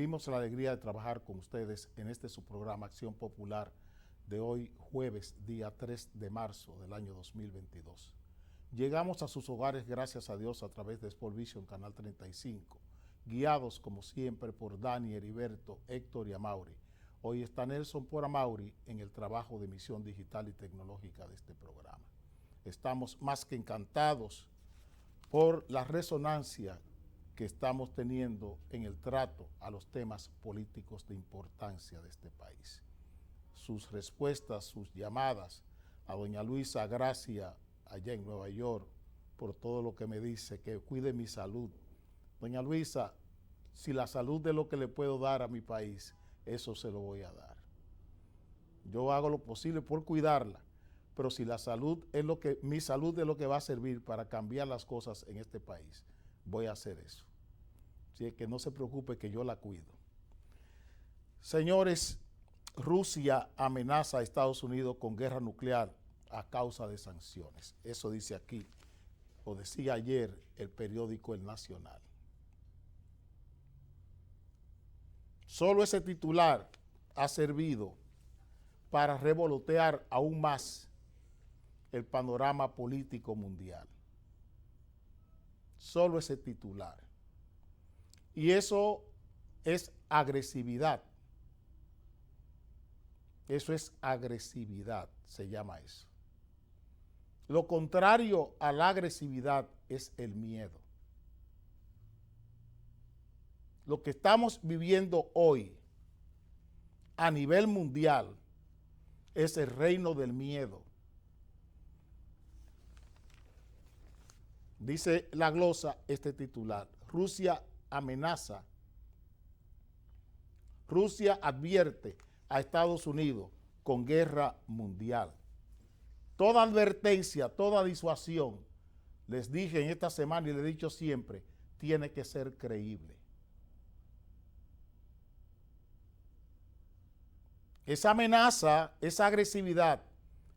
Tuvimos la alegría de trabajar con ustedes en este su programa Acción Popular de hoy, jueves, día 3 de marzo del año 2022. Llegamos a sus hogares, gracias a Dios, a través de Sport Vision, Canal 35, guiados como siempre por Dani, Heriberto, Héctor y Amaury. Hoy está Nelson por Amaury en el trabajo de emisión digital y tecnológica de este programa. Estamos más que encantados por la resonancia que estamos teniendo en el trato a los temas políticos de importancia de este país. Sus respuestas, sus llamadas a doña Luisa Gracia allá en Nueva York, por todo lo que me dice, que cuide mi salud. Doña Luisa, si la salud es lo que le puedo dar a mi país, eso se lo voy a dar. Yo hago lo posible por cuidarla, pero si la salud es lo que, mi salud es lo que va a servir para cambiar las cosas en este país, voy a hacer eso. Así que no se preocupe que yo la cuido. Señores, Rusia amenaza a Estados Unidos con guerra nuclear a causa de sanciones. Eso dice aquí, o decía ayer el periódico El Nacional. Solo ese titular ha servido para revolotear aún más el panorama político mundial. Solo ese titular. Y eso es agresividad. Eso es agresividad, se llama eso. Lo contrario a la agresividad es el miedo. Lo que estamos viviendo hoy a nivel mundial es el reino del miedo. Dice la glosa este titular: Rusia amenaza, Rusia advierte a Estados Unidos con guerra mundial. Toda advertencia, toda disuasión, les dije en esta semana y les he dicho siempre, tiene que ser creíble. Esa amenaza, esa agresividad,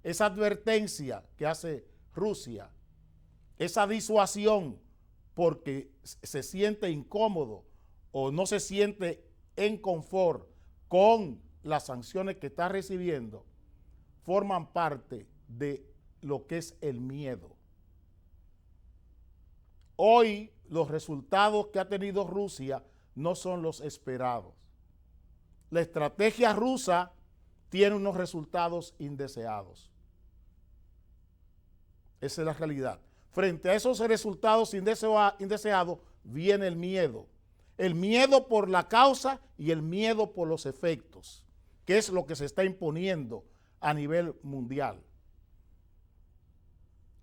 esa advertencia que hace Rusia, esa disuasión porque se siente incómodo o no se siente en confort con las sanciones que está recibiendo, forman parte de lo que es el miedo. Hoy los resultados que ha tenido Rusia no son los esperados. La estrategia rusa tiene unos resultados indeseados. Esa es la realidad. Frente a esos resultados indeseados viene el miedo. El miedo por la causa y el miedo por los efectos, que es lo que se está imponiendo a nivel mundial.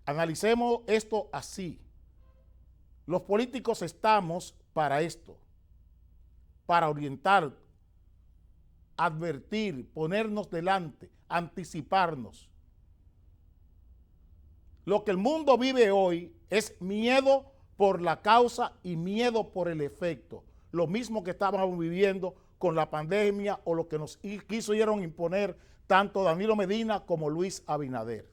Analicemos esto así. Los políticos estamos para esto, para orientar, advertir, ponernos delante, anticiparnos. Lo que el mundo vive hoy es miedo por la causa y miedo por el efecto. Lo mismo que estábamos viviendo con la pandemia o lo que nos quisieron imponer tanto Danilo Medina como Luis Abinader.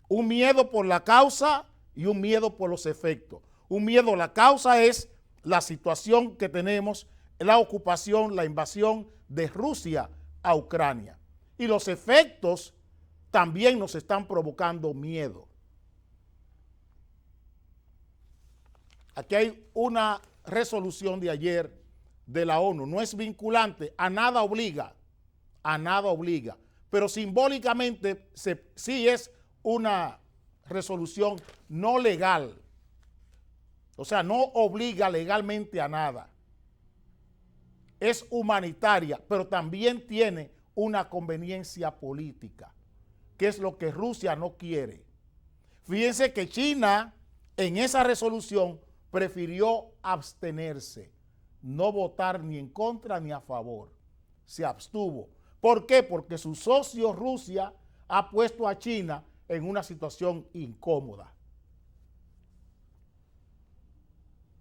Un miedo por la causa y un miedo por los efectos. Un miedo, la causa es la situación que tenemos, la ocupación, la invasión de Rusia a Ucrania. Y los efectos también nos están provocando miedo. Aquí hay una resolución de ayer de la ONU, no es vinculante, a nada obliga, pero simbólicamente sí es una resolución no legal, o sea, no obliga legalmente a nada. Es humanitaria, pero también tiene una conveniencia política, que es lo que Rusia no quiere. Fíjense que China en esa resolución prefirió abstenerse, no votar ni en contra ni a favor, se abstuvo. ¿Por qué? Porque su socio Rusia ha puesto a China en una situación incómoda.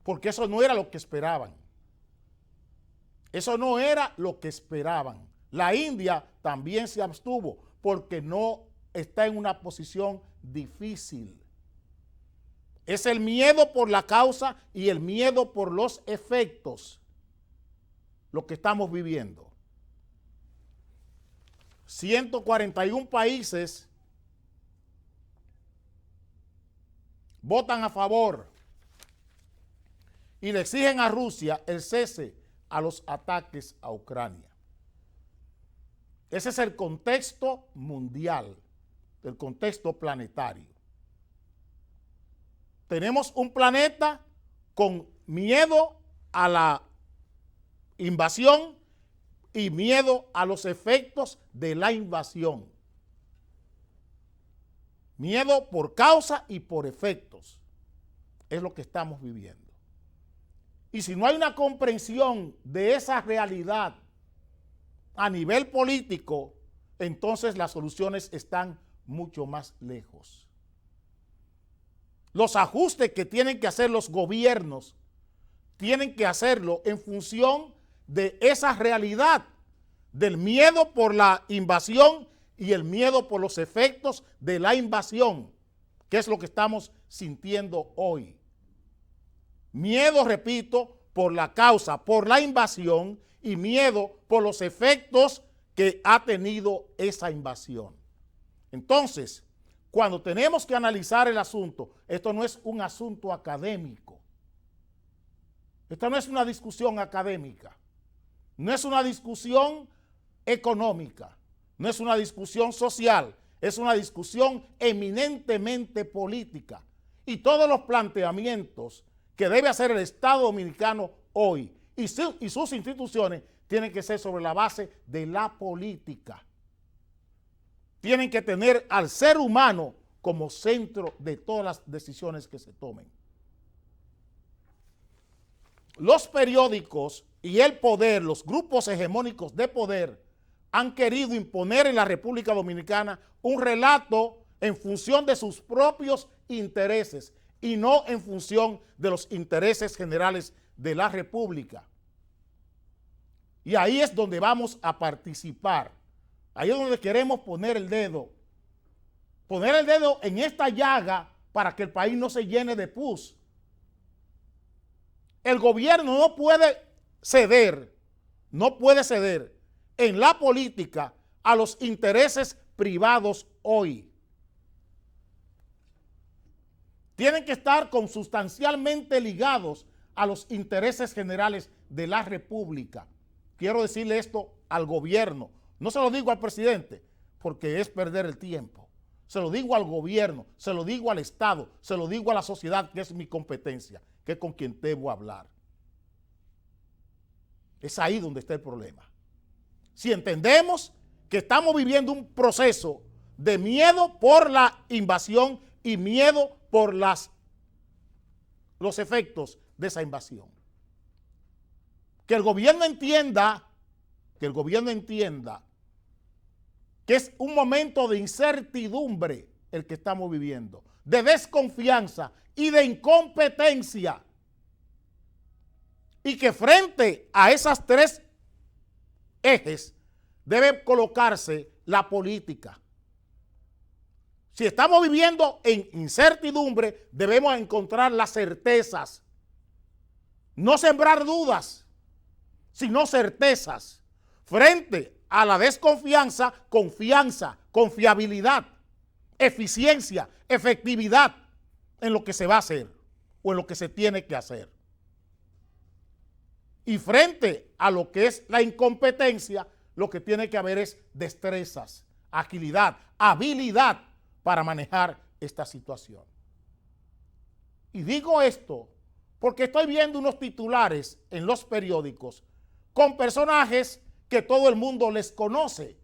Porque eso no era lo que esperaban. Eso no era lo que esperaban. La India también se abstuvo porque no está en una posición difícil. Es el miedo por la causa y el miedo por los efectos. lo que estamos viviendo. 141 países votan a favor y le exigen a Rusia el cese a los ataques a Ucrania. Ese es el contexto mundial, el contexto planetario. Tenemos un planeta con miedo a la invasión y miedo a los efectos de la invasión. Miedo por causa y por efectos. Es lo que estamos viviendo. Y si no hay una comprensión de esa realidad a nivel político, entonces las soluciones están mucho más lejos. Los ajustes que tienen que hacer los gobiernos tienen que hacerlo en función de esa realidad, del miedo por la invasión y el miedo por los efectos de la invasión, que es lo que estamos sintiendo hoy. Miedo, repito, por la causa, por la invasión, y miedo por los efectos que ha tenido esa invasión. Entonces, cuando tenemos que analizar el asunto, esto no es un asunto académico. Esta no es una discusión académica. No es una discusión económica. No es una discusión social. Es una discusión eminentemente política. Y todos los planteamientos que debe hacer el Estado Dominicano hoy y sus instituciones tienen que ser sobre la base de la política. Tienen que tener al ser humano como centro de todas las decisiones que se tomen. Los periódicos y el poder, los grupos hegemónicos de poder, han querido imponer en la República Dominicana un relato en función de sus propios intereses y no en función de los intereses generales de la República. Y ahí es donde vamos a participar. Ahí es donde queremos poner el dedo en esta llaga para que el país no se llene de pus. El gobierno no puede ceder en la política a los intereses privados hoy. Tienen que estar consustancialmente ligados a los intereses generales de la República. Quiero decirle esto al gobierno. No se lo digo al presidente, porque es perder el tiempo. Se lo digo al gobierno, se lo digo al Estado, se lo digo a la sociedad, que es mi competencia, que es con quien debo hablar. Es ahí donde está el problema. Si entendemos que estamos viviendo un proceso de miedo por la invasión y miedo por los efectos de esa invasión. Que el gobierno entienda que es un momento de incertidumbre el que estamos viviendo, de desconfianza y de incompetencia. Y que frente a esas tres ejes debe colocarse la política. Si estamos viviendo en incertidumbre, debemos encontrar las certezas. No sembrar dudas, sino certezas. Frente a la desconfianza, confianza, confiabilidad, eficiencia, efectividad en lo que se va a hacer o en lo que se tiene que hacer. Y frente a lo que es la incompetencia, lo que tiene que haber es destrezas, agilidad, habilidad para manejar esta situación. Y digo esto porque estoy viendo unos titulares en los periódicos con personajes que todo el mundo les conoce.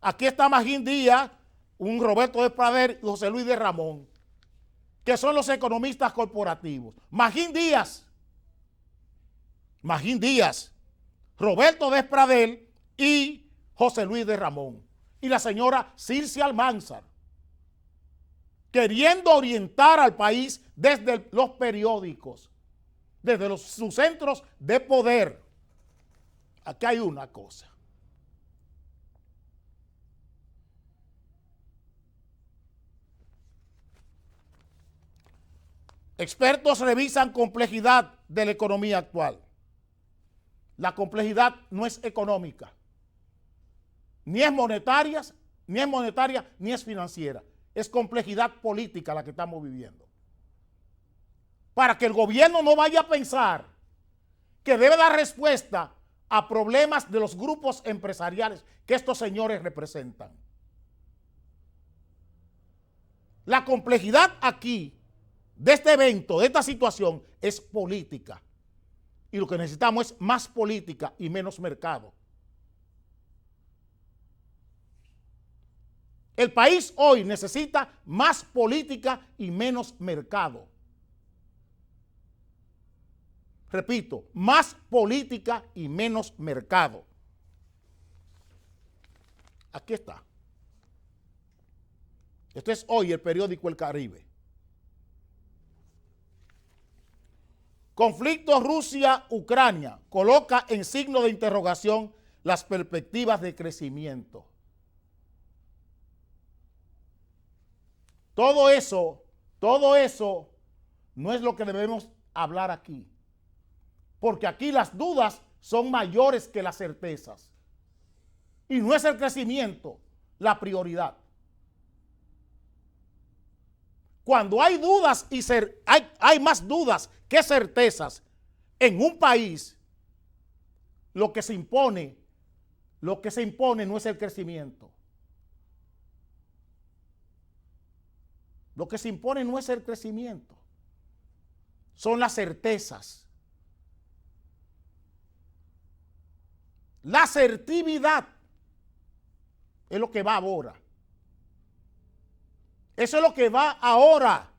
Aquí está Magín Díaz, un Roberto Despradel y José Luis de Ramón, que son los economistas corporativos. Magín Díaz, Roberto Despradel y José Luis de Ramón. Y la señora Circe Almanzar, queriendo orientar al país desde los periódicos, desde sus centros de poder. Aquí hay una cosa. Expertos revisan complejidad de la economía actual. La complejidad no es económica, ni es monetaria, ni es financiera. Es complejidad política la que estamos viviendo. Para que el gobierno no vaya a pensar que debe dar respuesta a problemas de los grupos empresariales que estos señores representan. La complejidad aquí de este evento, de esta situación, es política. Y lo que necesitamos es más política y menos mercado. El país hoy necesita más política y menos mercado. Repito, más política y menos mercado. Aquí está. Este es hoy el periódico El Caribe. Conflicto Rusia-Ucrania coloca en signo de interrogación las perspectivas de crecimiento. Todo eso no es lo que debemos hablar aquí. Porque aquí las dudas son mayores que las certezas. Y no es el crecimiento la prioridad. Cuando hay dudas y hay más dudas que certezas en un país, lo que se impone no es el crecimiento. Lo que se impone no es el crecimiento, son las certezas. La asertividad es lo que va ahora. Eso es lo que va ahora.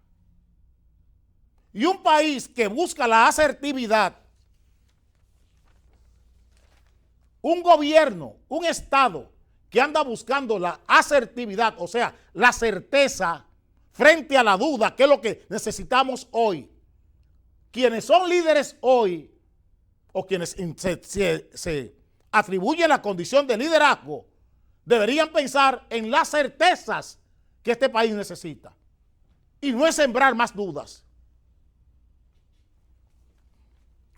Y un país que busca la asertividad, un gobierno, un Estado que anda buscando la asertividad, o sea, la certeza frente a la duda, que es lo que necesitamos hoy. Quienes son líderes hoy, o quienes se atribuyen la condición de liderazgo, deberían pensar en las certezas que este país necesita. Y no es sembrar más dudas.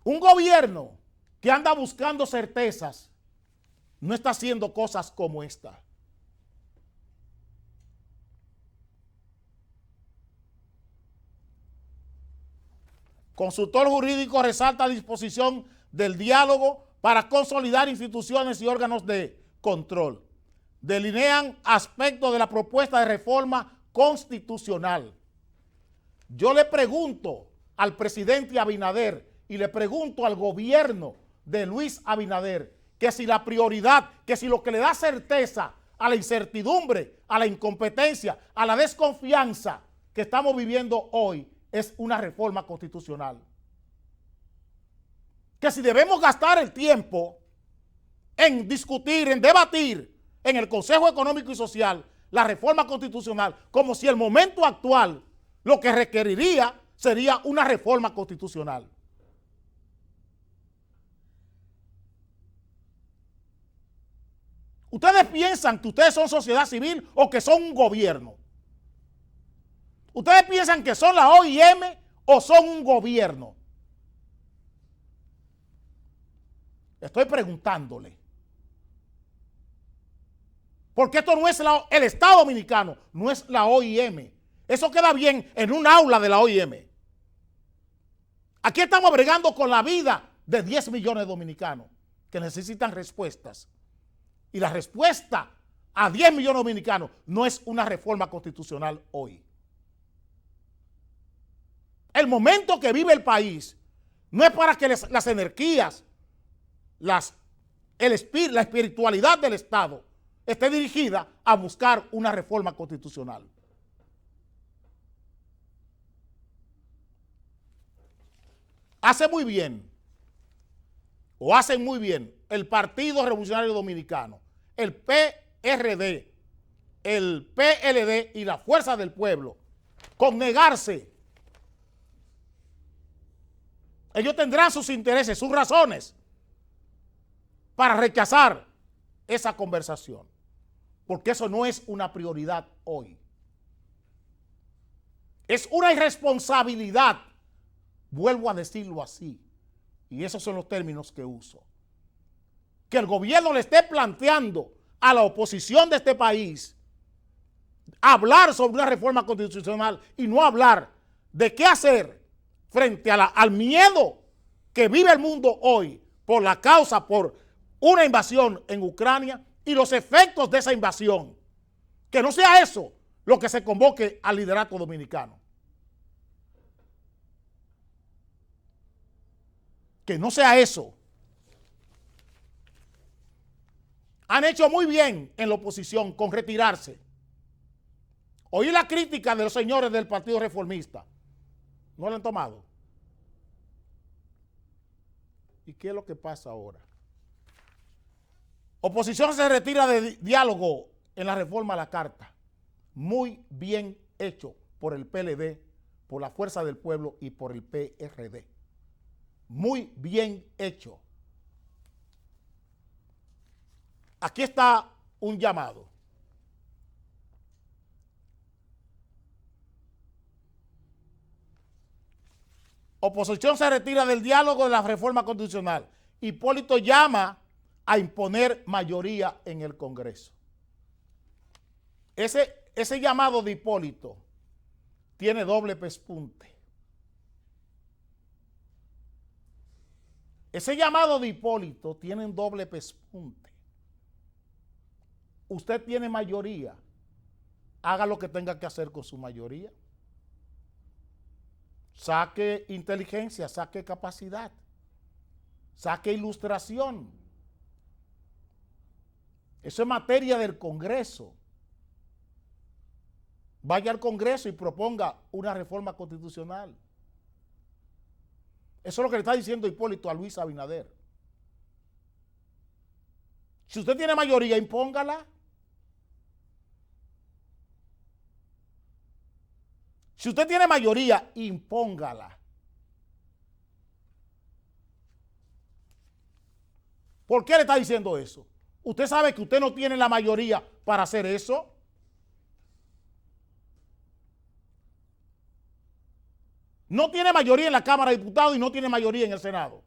Un gobierno que anda buscando certezas no está haciendo cosas como esta. Consultor jurídico resalta la disposición del diálogo para consolidar instituciones y órganos de control. Delinean aspectos de la propuesta de reforma constitucional. Yo le pregunto al presidente Abinader y le pregunto al gobierno de Luis Abinader que si la prioridad, que si lo que le da certeza a la incertidumbre, a la incompetencia, a la desconfianza que estamos viviendo hoy es una reforma constitucional. Que si debemos gastar el tiempo en discutir, en debatir en el Consejo Económico y Social la reforma constitucional, como si el momento actual lo que requeriría sería una reforma constitucional. ¿Ustedes piensan que ustedes son sociedad civil o que son un gobierno? ¿Ustedes piensan que son la OIM o son un gobierno? Estoy preguntándole. Porque esto no es el Estado Dominicano, no es la OIM. Eso queda bien en un aula de la OIM. Aquí estamos bregando con la vida de 10 millones de dominicanos que necesitan respuestas. Y la respuesta a 10 millones de dominicanos no es una reforma constitucional hoy. El momento que vive el país no es para que las energías, la espiritualidad del Estado esté dirigida a buscar una reforma constitucional. Hacen muy bien el Partido Revolucionario Dominicano, el PRD, el PLD y la Fuerza del Pueblo con negarse. Ellos tendrán sus intereses, sus razones para rechazar esa conversación, porque eso no es una prioridad hoy. Es una irresponsabilidad, vuelvo a decirlo así, y esos son los términos que uso. que el gobierno le esté planteando a la oposición de este país hablar sobre una reforma constitucional y no hablar de qué hacer frente a al miedo que vive el mundo hoy por la causa, por una invasión en Ucrania y los efectos de esa invasión. Que no sea eso lo que se convoque al liderato dominicano. Que no sea eso. Han hecho muy bien en la oposición con retirarse. Oí la crítica de los señores del Partido Reformista. ¿No la han tomado? ¿Y qué es lo que pasa ahora? Oposición se retira de diálogo en la reforma a la Carta. Muy bien hecho por el PLD, por la Fuerza del Pueblo y por el PRD. Muy bien hecho. Aquí está un llamado. Oposición se retira del diálogo de la reforma constitucional. Hipólito llama a imponer mayoría en el Congreso. Ese llamado de Hipólito tiene doble pespunte. Ese llamado de Hipólito tiene un doble pespunte. Usted tiene mayoría. Haga lo que tenga que hacer con su mayoría. Saque inteligencia, saque capacidad, saque ilustración. Eso es materia del Congreso. Vaya al Congreso y proponga una reforma constitucional. Eso es lo que le está diciendo Hipólito a Luis Abinader. Si usted tiene mayoría, impóngala. Si usted tiene mayoría, impóngala. ¿Por qué le está diciendo eso? ¿Usted sabe que usted no tiene la mayoría para hacer eso? No tiene mayoría en la Cámara de Diputados y no tiene mayoría en el Senado.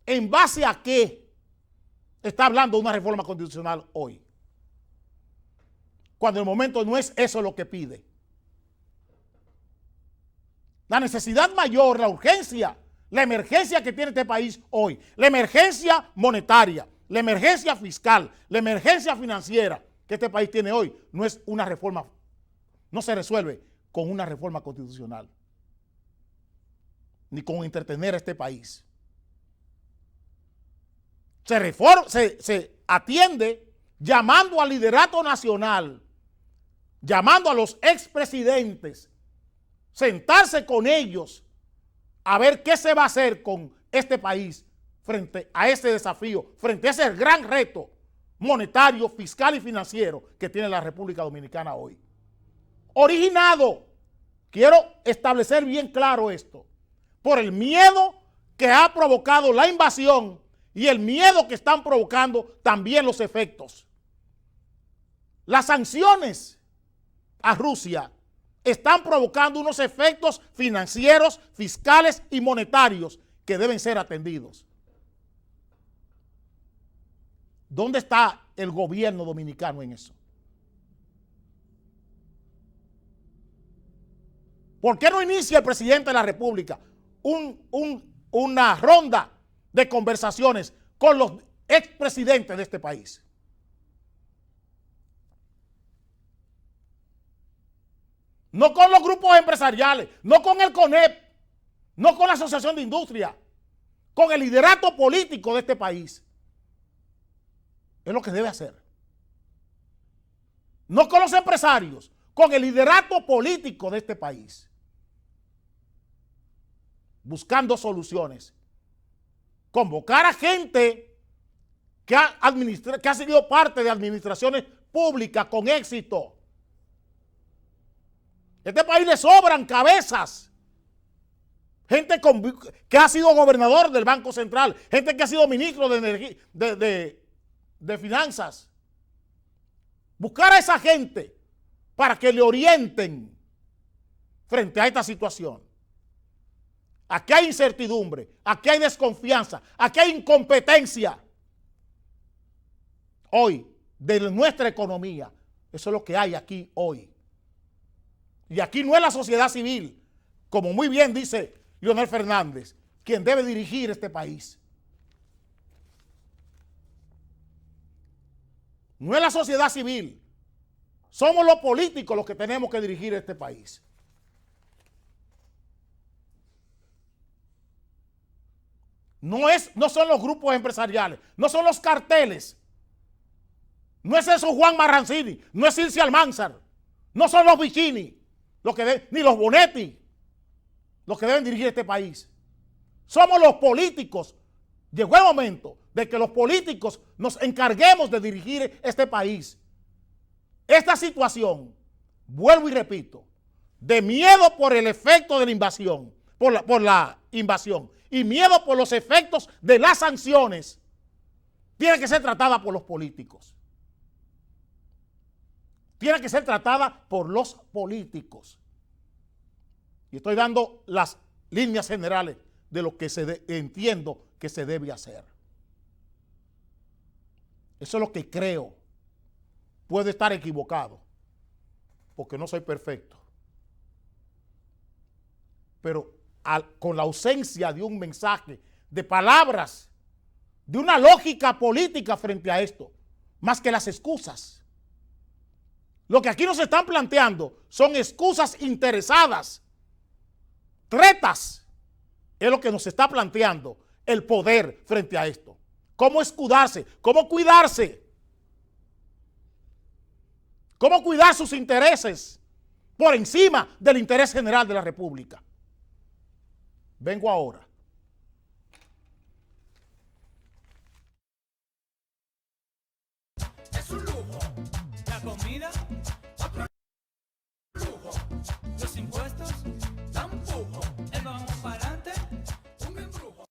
¿En base a qué está hablando de una reforma constitucional hoy? Cuando el momento no es eso lo que pide. La necesidad mayor, la urgencia, la emergencia que tiene este país hoy, la emergencia monetaria, la emergencia fiscal, la emergencia financiera que este país tiene hoy, no es una reforma, no se resuelve con una reforma constitucional, ni con entretener a este país. Se atiende llamando al liderato nacional, llamando a los expresidentes, sentarse con ellos a ver qué se va a hacer con este país frente a ese desafío, frente a ese gran reto monetario, fiscal y financiero que tiene la República Dominicana hoy. Originado, quiero establecer bien claro esto, por el miedo que ha provocado la invasión y el miedo que están provocando también los efectos. Las sanciones a Rusia están provocando unos efectos financieros, fiscales y monetarios que deben ser atendidos. ¿Dónde está el gobierno dominicano en eso? ¿Por qué no inicia el presidente de la República una ronda de conversaciones con los expresidentes de este país? No con los grupos empresariales, no con el CONEP, no con la Asociación de Industria, con el liderato político de este país. Es lo que debe hacer. No con los empresarios, con el liderato político de este país. Buscando soluciones. Convocar a gente que ha sido parte de administraciones públicas con éxito. A este país le sobran cabezas. Gente que ha sido gobernador del Banco Central, gente que ha sido ministro de Finanzas. Buscar a esa gente para que le orienten frente a esta situación. aquí hay incertidumbre, aquí hay desconfianza, aquí hay incompetencia. Hoy, de nuestra economía, eso es lo que hay aquí hoy. Y aquí no es la sociedad civil, como muy bien dice Leonel Fernández, quien debe dirigir este país. No es la sociedad civil. Somos los políticos los que tenemos que dirigir este país. No son los grupos empresariales, no son los carteles. No es eso Juan Marrancini, no es Ilse Almanzar, no son los Vicini, ni los Bonetti, los que deben dirigir este país. Somos los políticos. Llegó el momento de que los políticos nos encarguemos de dirigir este país. Esta situación, vuelvo y repito, de miedo por el efecto de la invasión, por la invasión, y miedo por los efectos de las sanciones, tiene que ser tratada por los políticos. Tiene que ser tratada por los políticos. Y estoy dando las líneas generales de lo que entiendo que se debe hacer. Eso es lo que creo. Puedo estar equivocado, porque no soy perfecto. Pero con la ausencia de un mensaje, de palabras, de una lógica política frente a esto, más que las excusas. Lo que aquí nos están planteando son excusas interesadas, tretas. Es lo que nos está planteando el poder frente a esto. ¿Cómo escudarse? ¿Cómo cuidarse? ¿Cómo cuidar sus intereses por encima del interés general de la República? Vengo ahora. Es un lujo. La comida, otro lujo. Los impuestos, tampoco. El vamos para adelante, un embrujo.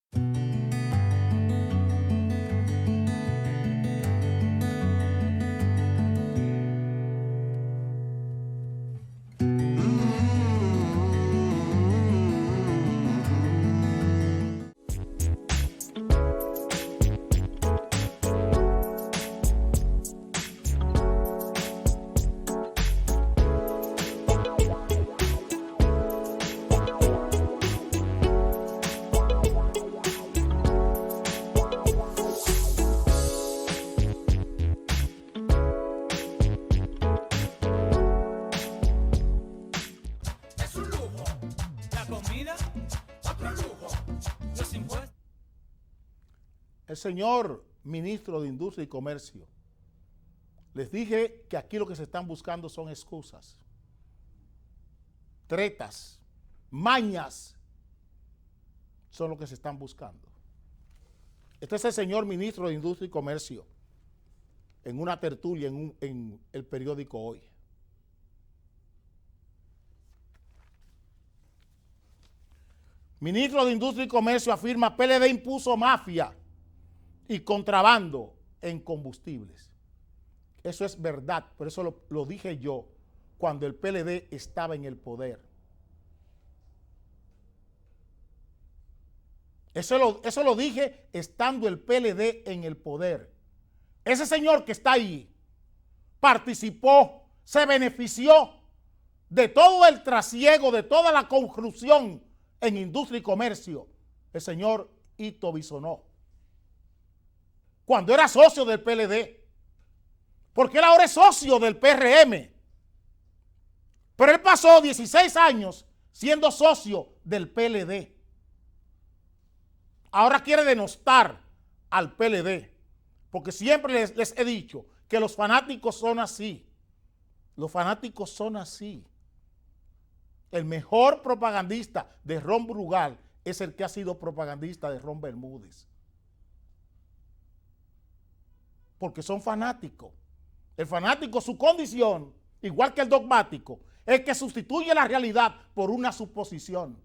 El señor ministro de Industria y Comercio, les dije que aquí lo que se están buscando son excusas, tretas, mañas, son lo que se están buscando. Este es el señor ministro de Industria y Comercio en una tertulia en el periódico Hoy. Ministro de Industria y Comercio afirma PLD impuso mafia y contrabando en combustibles. Eso es verdad, por eso lo dije yo cuando el PLD estaba en el poder. Eso lo dije estando el PLD en el poder. Ese señor que está ahí participó, se benefició de todo el trasiego, de toda la corrupción en industria y comercio, el señor Ito Bisonó, cuando era socio del PLD, porque él ahora es socio del PRM, pero él pasó 16 años siendo socio del PLD. Ahora quiere denostar al PLD, porque siempre les he dicho que los fanáticos son así. Los fanáticos son así. El mejor propagandista de Ron Brugal es el que ha sido propagandista de Ron Bermúdez. Porque son fanáticos. El fanático, su condición, igual que el dogmático, es que sustituye la realidad por una suposición.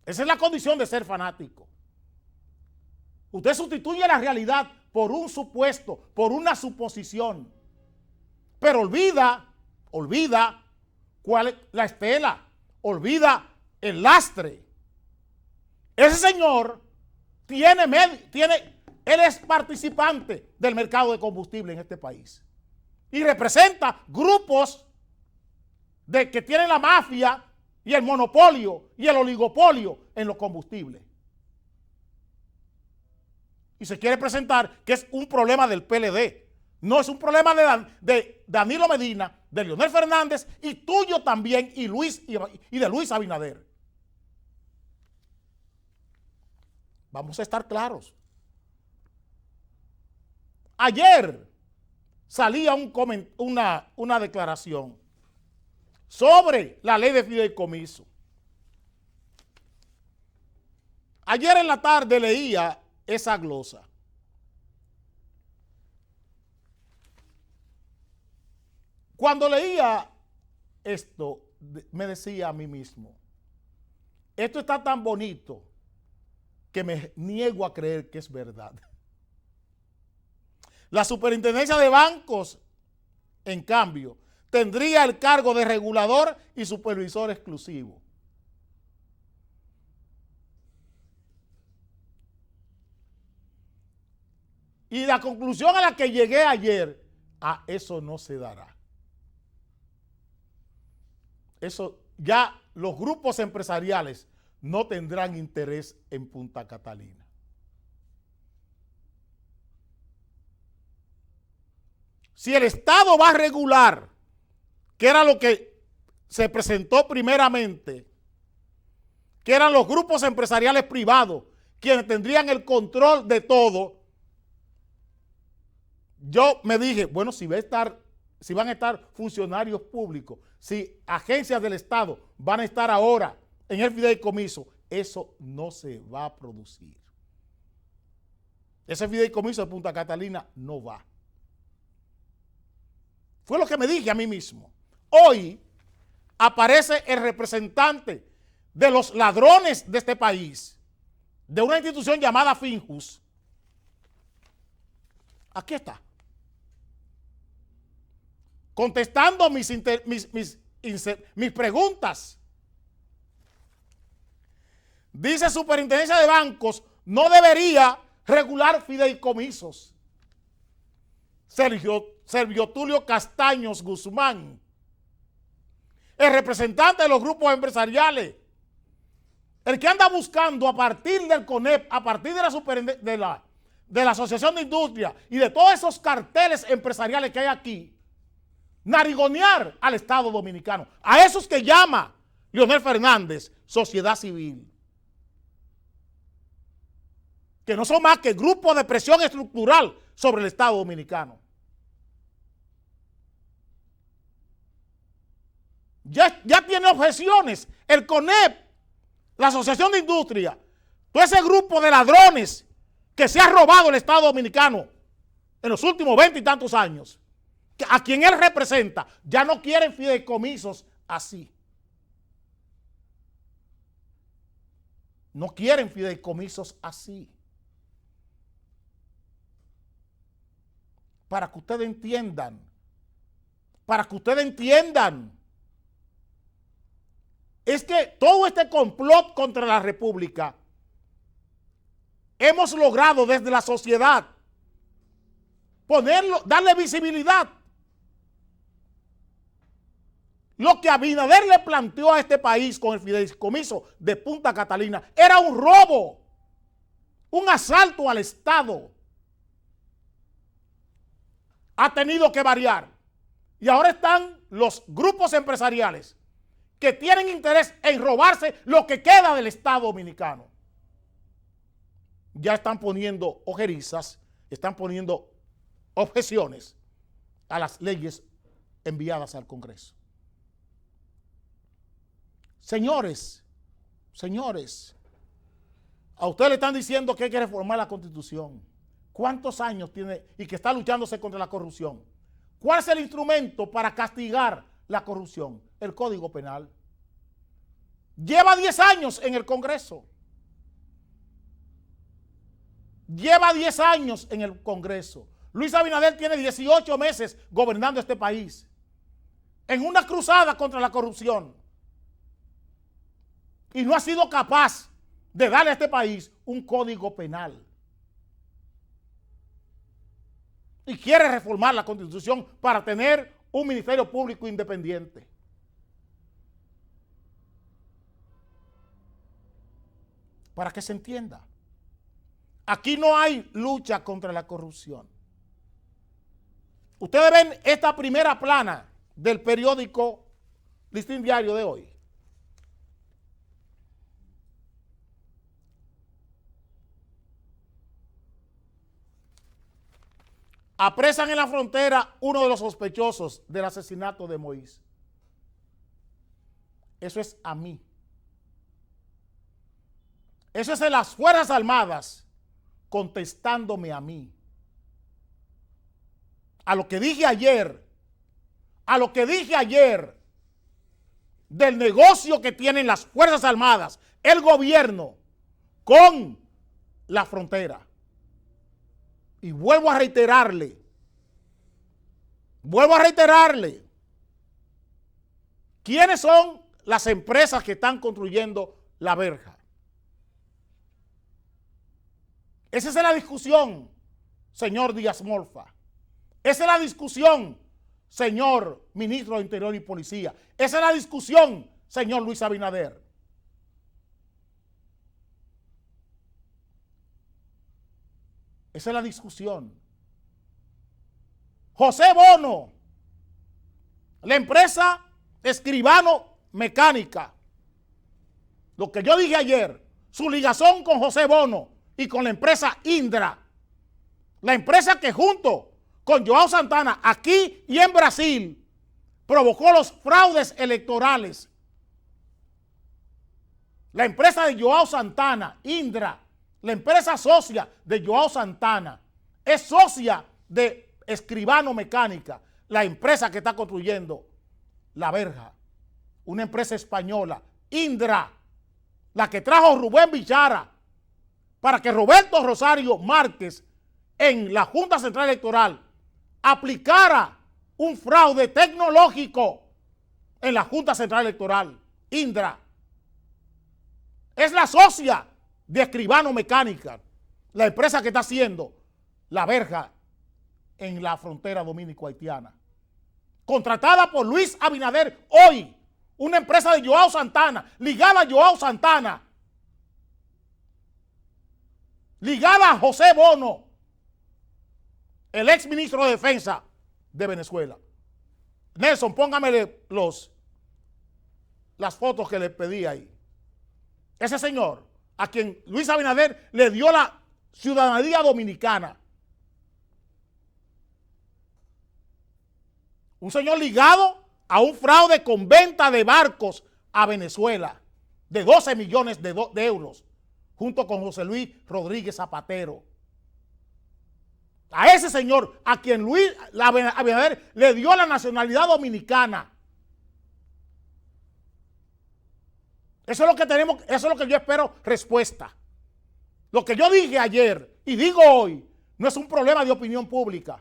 Esa es la condición de ser fanático. Usted sustituye la realidad por un supuesto, por una suposición. Pero olvida cuál es la estela, olvida el lastre. Ese señor él es participante del mercado de combustible en este país y representa grupos que tienen la mafia y el monopolio y el oligopolio en los combustibles. Y se quiere presentar que es un problema del PLD. No, es un problema de Danilo Medina, de Leonel Fernández y tuyo también, y de Luis Abinader. Vamos a estar claros. Ayer salía una declaración sobre la ley de fideicomiso. Ayer en la tarde leía esa glosa. Cuando leía esto, me decía a mí mismo, esto está tan bonito que me niego a creer que es verdad. La superintendencia de bancos, en cambio, tendría el cargo de regulador y supervisor exclusivo. Y la conclusión a la que llegué ayer, eso no se dará. Eso ya los grupos empresariales no tendrán interés en Punta Catalina. Si el Estado va a regular, que era lo que se presentó primeramente, que eran los grupos empresariales privados, quienes tendrían el control de todo, yo me dije, bueno, si van a estar funcionarios públicos, si agencias del Estado van a estar ahora en el fideicomiso, eso no se va a producir. Ese fideicomiso de Punta Catalina no va. Fue lo que me dije a mí mismo. Hoy aparece el representante de los ladrones de este país, de una institución llamada Finjus. Aquí está. Contestando mis preguntas. Dice Superintendencia de Bancos, no debería regular fideicomisos. Sergio Tulio Castaños Guzmán, el representante de los grupos empresariales, el que anda buscando a partir del CONEP, a partir de la Asociación de Industria y de todos esos carteles empresariales que hay aquí, narigonear al Estado Dominicano, a esos que llama Leonel Fernández sociedad civil, que no son más que grupos de presión estructural sobre el Estado Dominicano. Ya tiene objeciones el CONEP, la Asociación de Industria, todo ese grupo de ladrones que se ha robado el Estado Dominicano en los últimos 20 y tantos años, a quien él representa, ya no quieren fideicomisos así. No quieren fideicomisos así. Para que ustedes entiendan, es que todo este complot contra la República hemos logrado desde la sociedad darle visibilidad. Lo que Abinader le planteó a este país con el fideicomiso de Punta Catalina era un robo, un asalto al Estado. Ha tenido que variar. Y ahora están los grupos empresariales que tienen interés en robarse lo que queda del Estado Dominicano. Ya están poniendo ojerizas, están poniendo objeciones a las leyes enviadas al Congreso. Señores, a ustedes le están diciendo que hay que reformar la Constitución. ¿Cuántos años tiene y que está luchándose contra la corrupción? ¿Cuál es el instrumento para castigar la corrupción? El Código Penal. Lleva 10 años en el Congreso. Lleva 10 años en el Congreso. Luis Abinader tiene 18 meses gobernando este país en una cruzada contra la corrupción. y no ha sido capaz de darle a este país un código penal. Y quiere reformar la Constitución para tener un ministerio público independiente. Para que se entienda. Aquí no hay lucha contra la corrupción. Ustedes ven esta primera plana del periódico Listín Diario de hoy. Apresan en la frontera uno de los sospechosos del asesinato de Moïse. Eso es a mí. Eso es de las Fuerzas Armadas contestándome a mí. A lo que dije ayer, del negocio que tienen las Fuerzas Armadas, el gobierno, con la frontera. Y vuelvo a reiterarle, ¿quiénes son las empresas que están construyendo la verja? Esa es la discusión, señor Díaz Morfa. Esa es la discusión, señor ministro de Interior y Policía. Esa es la discusión, señor Luis Abinader. Esa es la discusión. José Bono, la empresa Escribano Mecánica. Lo que yo dije ayer, su ligación con José Bono y con la empresa Indra. La empresa que junto con Joao Santana, aquí y en Brasil, provocó los fraudes electorales. La empresa de Joao Santana, Indra, la empresa socia de Joao Santana, es socia de Escribano Mecánica, la empresa que está construyendo la verja, una empresa española, Indra, la que trajo Rubén Bichara para que Roberto Rosario Márquez en la Junta Central Electoral aplicara un fraude tecnológico en la Junta Central Electoral. Indra es la socia de Escribano Mecánica, la empresa que está haciendo la verja en la frontera dominico-haitiana. Contratada por Luis Abinader hoy, una empresa de Joao Santana, ligada a Joao Santana, ligada a José Bono, el ex ministro de Defensa de Venezuela. Nelson, póngame las fotos que le pedí ahí. Ese señor, a quien Luis Abinader le dio la ciudadanía dominicana. Un señor ligado a un fraude con venta de barcos a Venezuela de 12 millones de euros, junto con José Luis Rodríguez Zapatero. A ese señor, a quien Luis Abinader le dio la nacionalidad dominicana. Eso es lo que tenemos, eso es lo que yo espero respuesta. Lo que yo dije ayer y digo hoy no es un problema de opinión pública.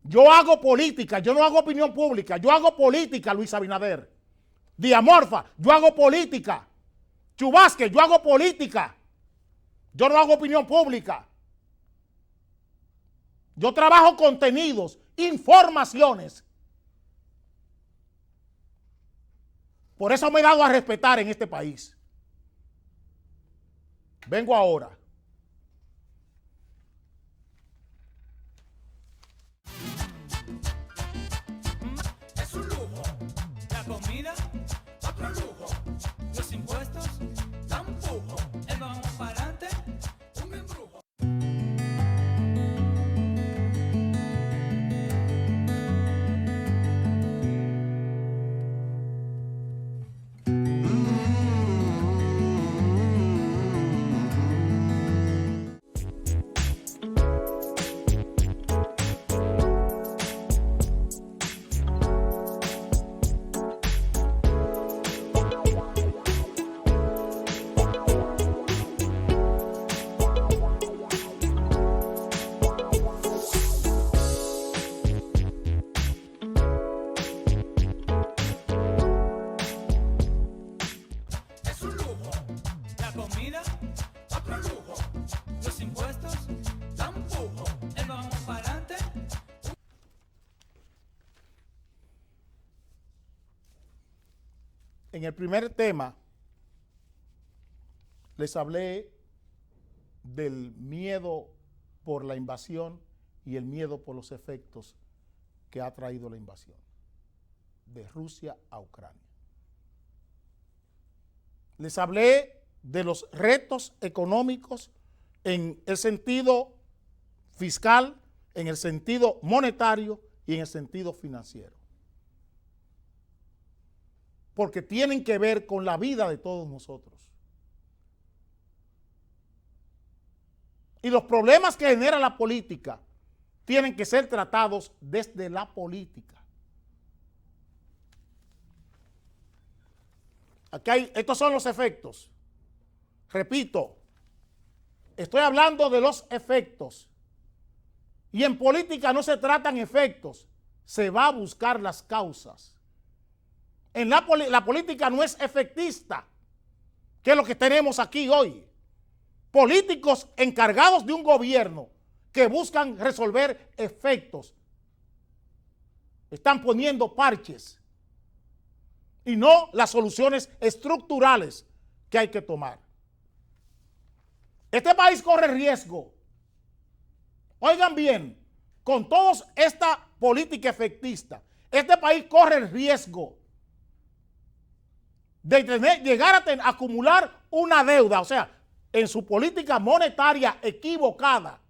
Yo hago política, yo no hago opinión pública, yo hago política, Luis Abinader. Diamorfa, yo hago política. Chubasque, yo hago política. Yo no hago opinión pública. Yo trabajo contenidos, informaciones. Por eso me he dado a respetar en este país. Vengo ahora. Es un lujo. La comida, otro lujo. Los impuestos, tampoco. El vamos para adelante, un embrujo. En el primer tema les hablé del miedo por la invasión y el miedo por los efectos que ha traído la invasión de Rusia a Ucrania. Les hablé de los retos económicos en el sentido fiscal, en el sentido monetario y en el sentido financiero. Porque tienen que ver con la vida de todos nosotros. Y los problemas que genera la política tienen que ser tratados desde la política. Aquí estos son los efectos. Repito, estoy hablando de los efectos. Y en política no se tratan efectos, se va a buscar las causas. En la política no es efectista, que es lo que tenemos aquí hoy. Políticos encargados de un gobierno que buscan resolver efectos. Están poniendo parches y no las soluciones estructurales que hay que tomar. Este país corre riesgo. Oigan bien, con toda esta política efectista, este país corre el riesgo de llegar a acumular una deuda, o sea, en su política monetaria equivocada,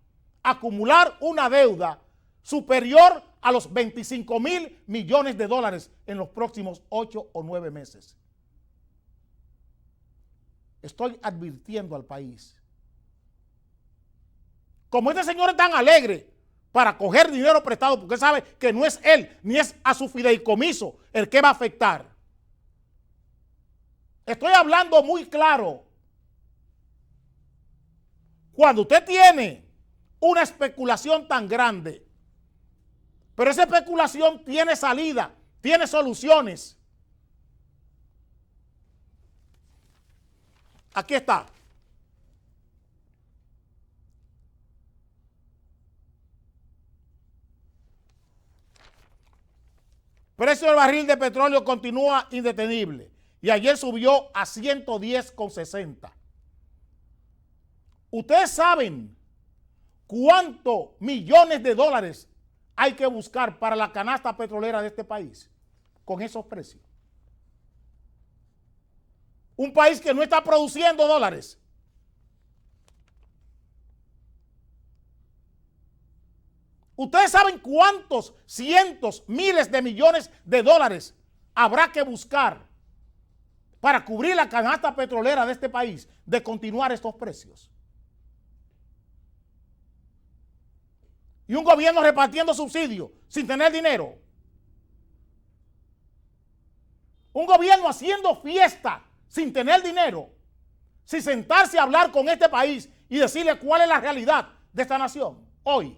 acumular una deuda superior a los 25,000 millones de dólares en los próximos 8 o 9 meses. Estoy advirtiendo al país. Como este señor es tan alegre para coger dinero prestado, porque sabe que no es él, ni es a su fideicomiso el que va a afectar. Estoy hablando muy claro. Cuando usted tiene una especulación tan grande, pero esa especulación tiene salida, tiene soluciones. Aquí está. Precio del barril de petróleo continúa indetenible y ayer subió a 110,60. Ustedes saben cuántos millones de dólares hay que buscar para la canasta petrolera de este país con esos precios. Un país que no está produciendo dólares. Ustedes saben cuántos cientos, miles de millones de dólares habrá que buscar para cubrir la canasta petrolera de este país de continuar estos precios. Y un gobierno repartiendo subsidios sin tener dinero. Un gobierno haciendo fiesta sin tener dinero. Sin sentarse a hablar con este país y decirle cuál es la realidad de esta nación hoy.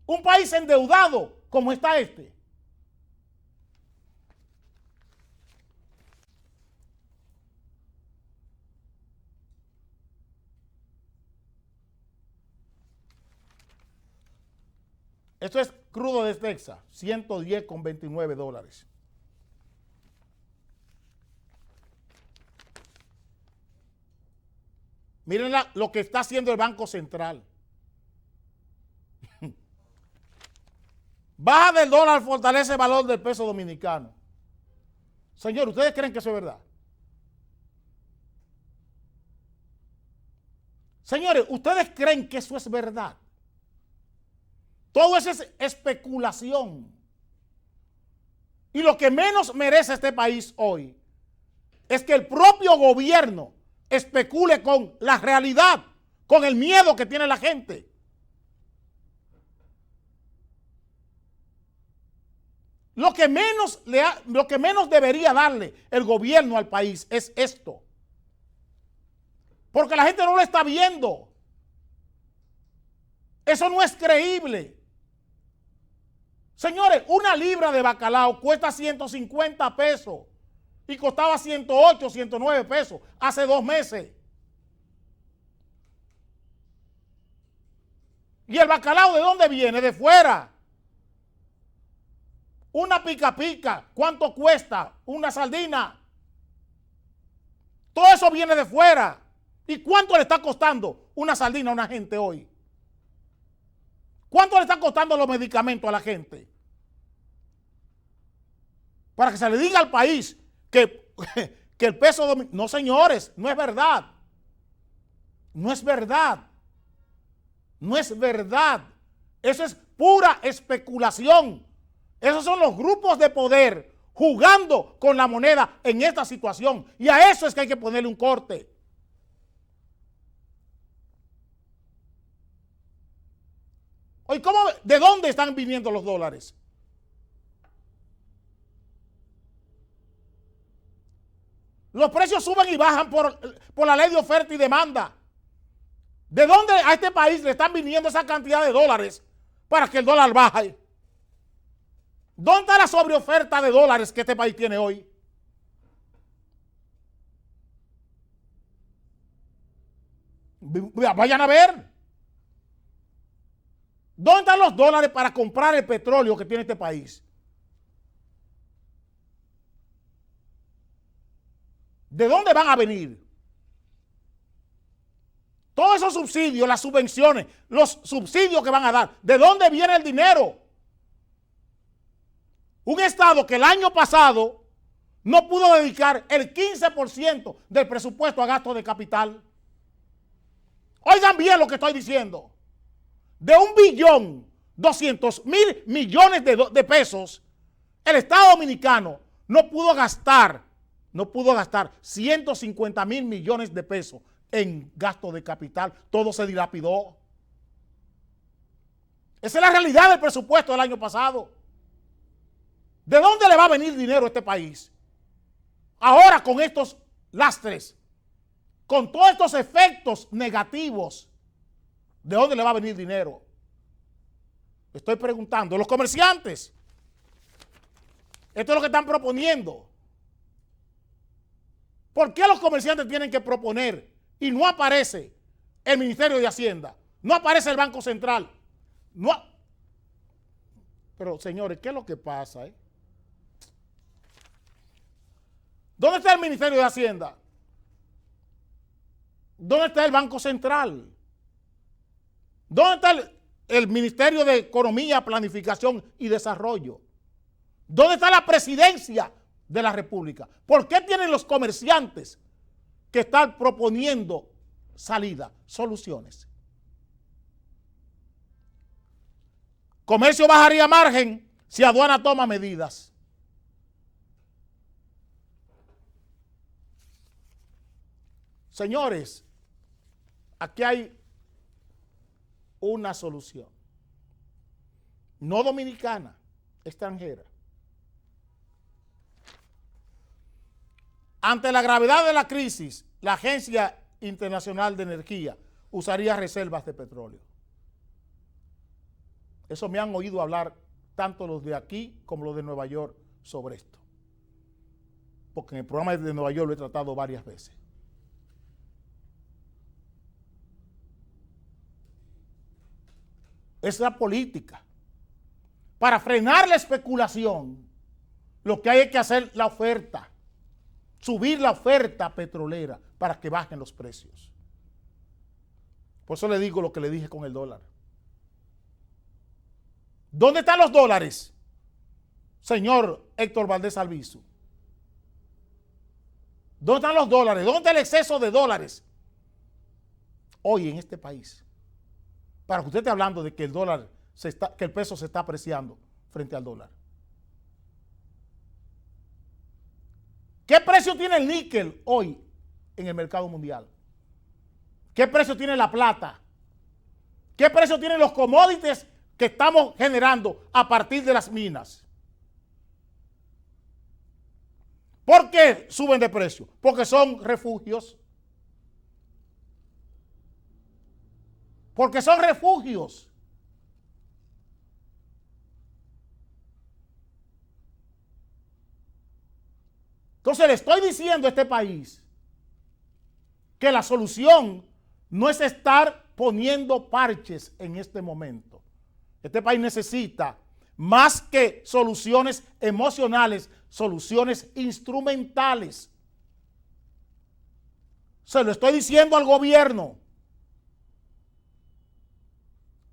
Un país endeudado como está este. Esto es crudo de Texas, 110,29 dólares. Miren lo que está haciendo el Banco Central. Baja del dólar, fortalece el valor del peso dominicano. Señor, ¿ustedes creen que eso es verdad? Señores, ¿ustedes creen que eso es verdad? Todo eso es especulación. Y lo que menos merece este país hoy es que el propio gobierno especule con la realidad, con el miedo que tiene la gente. Lo que menos debería darle el gobierno al país es esto. Porque la gente no lo está viendo. Eso no es creíble. Señores, una libra de bacalao cuesta 150 pesos y costaba 108, 109 pesos hace 2 meses. ¿Y el bacalao de dónde viene? De fuera. Una pica pica, ¿cuánto cuesta una sardina? Todo eso viene de fuera. ¿Y cuánto le está costando una sardina a una gente hoy? ¿Cuánto le están costando los medicamentos a la gente? Para que se le diga al país que el peso dominicano... No, señores, no es verdad. No es verdad. No es verdad. Eso es pura especulación. Esos son los grupos de poder jugando con la moneda en esta situación. Y a eso es que hay que ponerle un corte. Oye, ¿de dónde están viniendo los dólares? Los precios suben y bajan por la ley de oferta y demanda. ¿De dónde a este país le están viniendo esa cantidad de dólares para que el dólar baje? ¿Dónde está la sobreoferta de dólares que este país tiene hoy? Vayan a ver. ¿Dónde están los dólares para comprar el petróleo que tiene este país? ¿De dónde van a venir? Todos esos subsidios, las subvenciones, los subsidios que van a dar, ¿de dónde viene el dinero? Un Estado que el año pasado no pudo dedicar el 15% del presupuesto a gasto de capital. Oigan bien lo que estoy diciendo. De 1.200.000.000.000 de pesos, el Estado Dominicano no pudo gastar 150.000 millones de pesos en gasto de capital. Todo se dilapidó. Esa es la realidad del presupuesto del año pasado. ¿De dónde le va a venir dinero a este país? Ahora con estos lastres, con todos estos efectos negativos, ¿de dónde le va a venir dinero? Estoy preguntando. Los comerciantes, esto es lo que están proponiendo. ¿Por qué los comerciantes tienen que proponer y no aparece el Ministerio de Hacienda? No aparece el Banco Central. Pero, señores, ¿qué es lo que pasa? ¿Dónde está el Ministerio de Hacienda? ¿Dónde está el Banco Central? ¿Dónde está el Ministerio de Economía, Planificación y Desarrollo? ¿Dónde está la Presidencia de la República? ¿Por qué tienen los comerciantes que están proponiendo salida, soluciones? Comercio bajaría margen si aduana toma medidas. Señores, aquí hay una solución. No dominicana, extranjera. Ante la gravedad de la crisis, la Agencia Internacional de Energía usaría reservas de petróleo. Eso me han oído hablar tanto los de aquí como los de Nueva York sobre esto. Porque en el programa de Nueva York lo he tratado varias veces. Es la política. Para frenar la especulación, lo que hay es que hacer la oferta. Subir la oferta petrolera para que bajen los precios. Por eso le digo lo que le dije con el dólar. ¿Dónde están los dólares, señor Héctor Valdés Albizu? ¿Dónde están los dólares? ¿Dónde está el exceso de dólares hoy en este país? Para que usted esté hablando de que que el peso se está apreciando frente al dólar. ¿Qué precio tiene el níquel hoy en el mercado mundial? ¿Qué precio tiene la plata? ¿Qué precio tienen los commodities que estamos generando a partir de las minas? ¿Por qué suben de precio? Porque son refugios. Porque son refugios. Entonces le estoy diciendo a este país que la solución no es estar poniendo parches en este momento. Este país necesita más que soluciones emocionales, soluciones instrumentales. Se lo estoy diciendo al gobierno,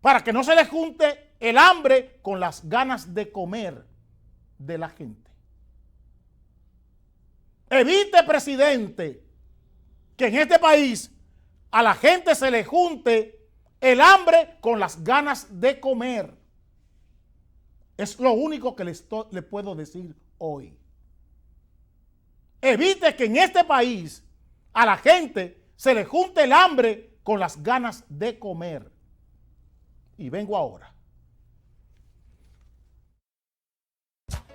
para que no se le junte el hambre con las ganas de comer de la gente. Evite, presidente, que en este país a la gente se le junte el hambre con las ganas de comer. Es lo único que le puedo decir hoy. Evite que en este país a la gente se le junte el hambre con las ganas de comer. Y vengo ahora.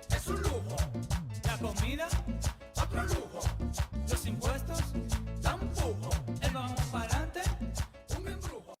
Es un lujo. La comida, otro lujo. Los impuestos, tampoco. El vamos para adelante, un embrujo.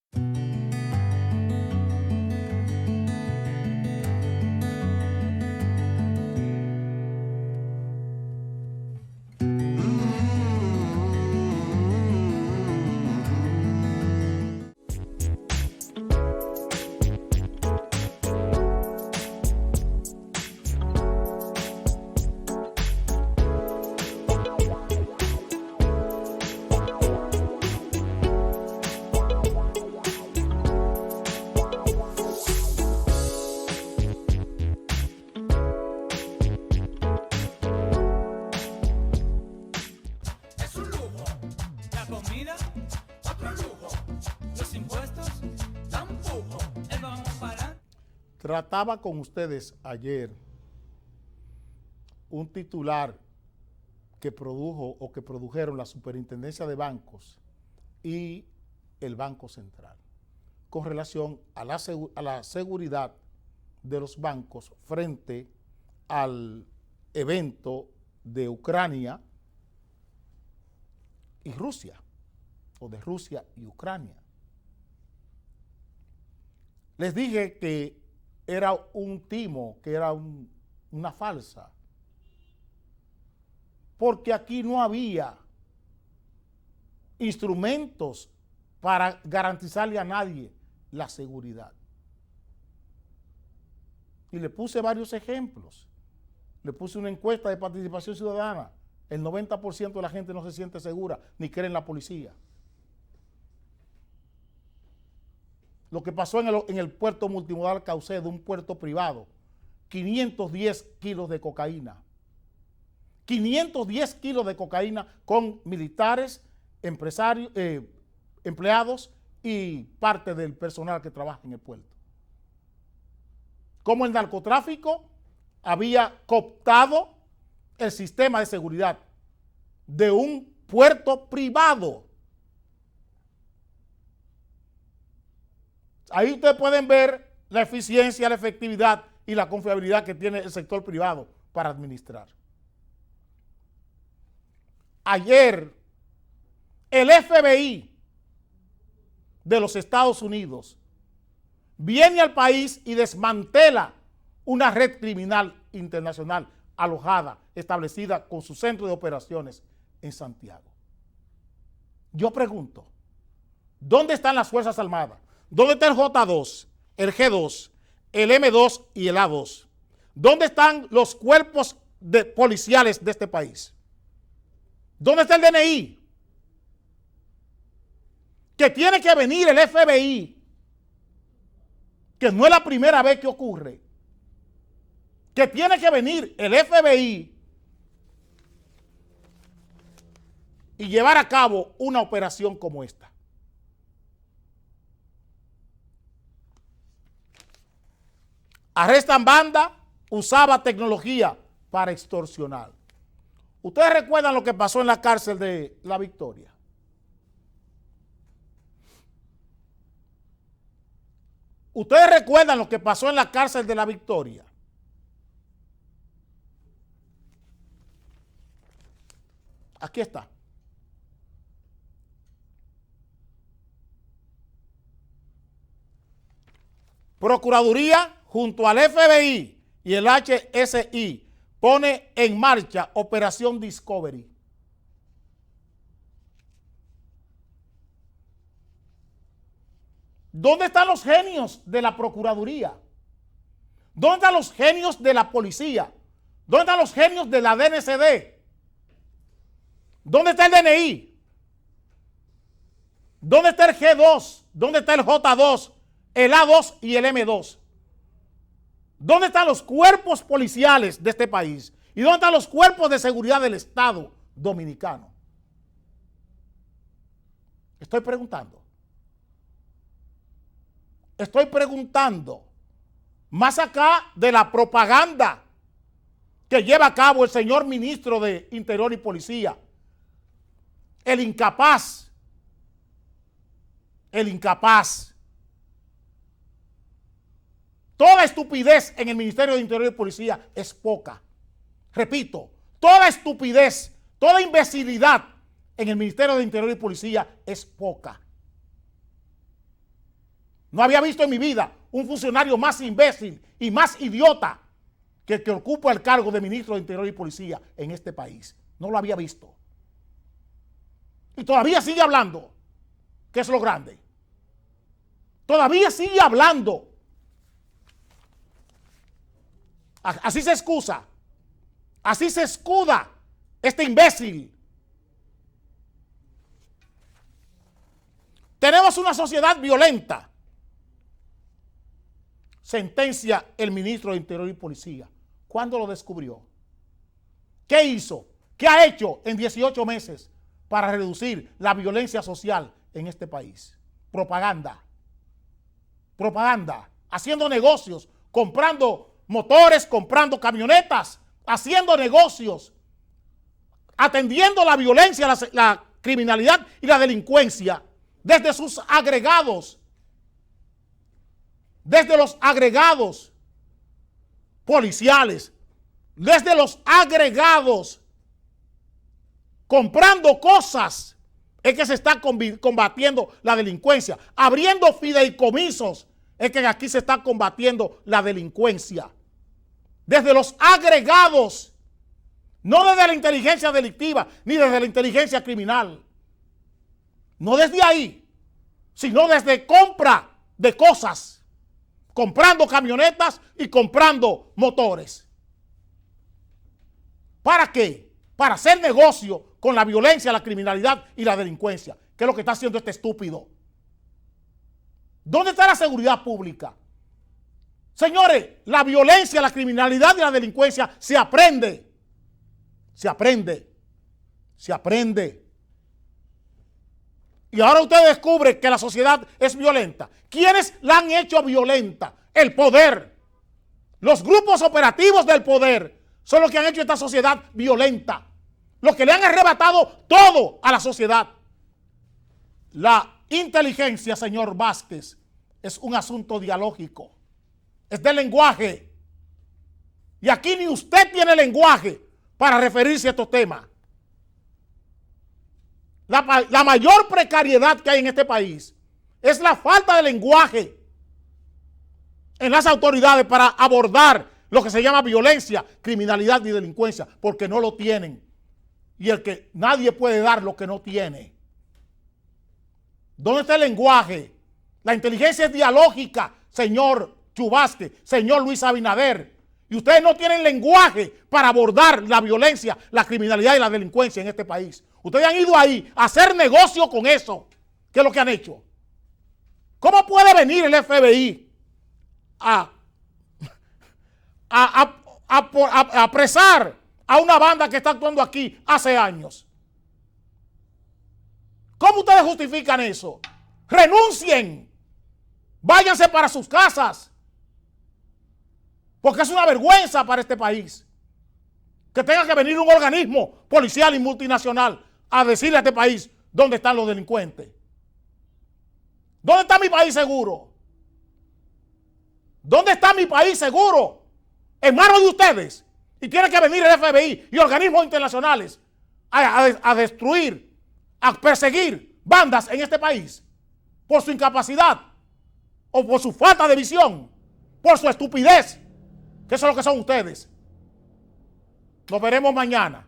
Es un lujo. La comida, otro lujo. Los impuestos, tampoco. El vamos para adelante. Trataba con ustedes ayer un titular que produjo o que produjeron la Superintendencia de Bancos y el Banco Central con relación a la seguridad de los bancos frente al evento de Ucrania y Rusia, o de Rusia y Ucrania. Les dije que era un timo, que era una falsa, porque aquí no había instrumentos para garantizarle a nadie la seguridad. Y le puse varios ejemplos. Le puse una encuesta de participación ciudadana. El 90% de la gente no se siente segura ni cree en la policía. Lo que pasó en el puerto multimodal Caucedo, un puerto privado, 510 kilos de cocaína. 510 kilos de cocaína con militares, empresarios, empleados y parte del personal que trabaja en el puerto. Como el narcotráfico había cooptado el sistema de seguridad de un puerto privado. Ahí ustedes pueden ver la eficiencia, la efectividad y la confiabilidad que tiene el sector privado para administrar. Ayer, el FBI de los Estados Unidos viene al país y desmantela una red criminal internacional alojada, establecida con su centro de operaciones en Santiago. Yo pregunto, ¿dónde están las Fuerzas Armadas? ¿Dónde está el J2, el G2, el M2 y el A2? ¿Dónde están los cuerpos policiales de este país? ¿Dónde está el DNI? Que tiene que venir el FBI, que no es la primera vez que ocurre, que tiene que venir el FBI y llevar a cabo una operación como esta. Arrestan banda, usaba tecnología para extorsionar. ¿Ustedes recuerdan lo que pasó en la cárcel de La Victoria? ¿Ustedes recuerdan lo que pasó en la cárcel de La Victoria? Aquí está. Procuraduría junto al FBI y el HSI pone en marcha Operación Discovery. ¿Dónde están los genios de la Procuraduría? ¿Dónde están los genios de la policía? ¿Dónde están los genios de la DNCD? ¿Dónde está el DNI? ¿Dónde está el G2? ¿Dónde está el J2, el A2 y el M2? ¿Dónde están los cuerpos policiales de este país? ¿Y dónde están los cuerpos de seguridad del Estado dominicano? Estoy preguntando. Estoy preguntando. Más acá de la propaganda que lleva a cabo el señor ministro de Interior y Policía, el incapaz, toda estupidez en el Ministerio de Interior y Policía es poca. Repito, toda estupidez, toda imbecilidad en el Ministerio de Interior y Policía es poca. No había visto en mi vida un funcionario más imbécil y más idiota que el que ocupa el cargo de ministro de Interior y Policía en este país. No lo había visto. Y todavía sigue hablando, que es lo grande. Todavía sigue hablando. Así se excusa. Así se escuda este imbécil. Tenemos una sociedad violenta. Sentencia el ministro de Interior y Policía. ¿Cuándo lo descubrió? ¿Qué hizo? ¿Qué ha hecho en 18 meses para reducir la violencia social en este país? Propaganda. Propaganda. Haciendo negocios, comprando motores, comprando camionetas, haciendo negocios, atendiendo la violencia, la criminalidad y la delincuencia desde sus agregados. Desde los agregados policiales, desde los agregados, comprando cosas, es que se está combatiendo la delincuencia. Abriendo fideicomisos, es que aquí se está combatiendo la delincuencia. Desde los agregados, no desde la inteligencia delictiva, ni desde la inteligencia criminal. No desde ahí, sino desde compra de cosas. Comprando camionetas y comprando motores. ¿Para qué? Para hacer negocio con la violencia, la criminalidad y la delincuencia. ¿Qué es lo que está haciendo este estúpido? ¿Dónde está la seguridad pública? Señores, la violencia, la criminalidad y la delincuencia se aprende. Se aprende. Se aprende. Y ahora usted descubre que la sociedad es violenta. ¿Quiénes la han hecho violenta? El poder. Los grupos operativos del poder son los que han hecho esta sociedad violenta. Los que le han arrebatado todo a la sociedad. La inteligencia, señor Vázquez, es un asunto dialógico. Es de lenguaje. Y aquí ni usted tiene lenguaje para referirse a estos temas. La mayor precariedad que hay en este país es la falta de lenguaje en las autoridades para abordar lo que se llama violencia, criminalidad y delincuencia, porque no lo tienen. Y nadie puede dar lo que no tiene. ¿Dónde está el lenguaje? La inteligencia es dialógica, señor Chu Vázquez, señor Luis Abinader. Y ustedes no tienen lenguaje para abordar la violencia, la criminalidad y la delincuencia en este país. Ustedes han ido ahí a hacer negocio con eso. ¿Qué es lo que han hecho? ¿Cómo puede venir el FBI a apresar a una banda que está actuando aquí hace años? ¿Cómo ustedes justifican eso? Renuncien. Váyanse para sus casas. Porque es una vergüenza para este país que tenga que venir un organismo policial y multinacional a decirle a este país dónde están los delincuentes. ¿Dónde está mi país seguro? ¿Dónde está mi país seguro? En manos de ustedes. Y tiene que venir el FBI y organismos internacionales a destruir, a perseguir bandas en este país por su incapacidad o por su falta de visión, por su estupidez, que eso es lo que son ustedes. Nos veremos mañana.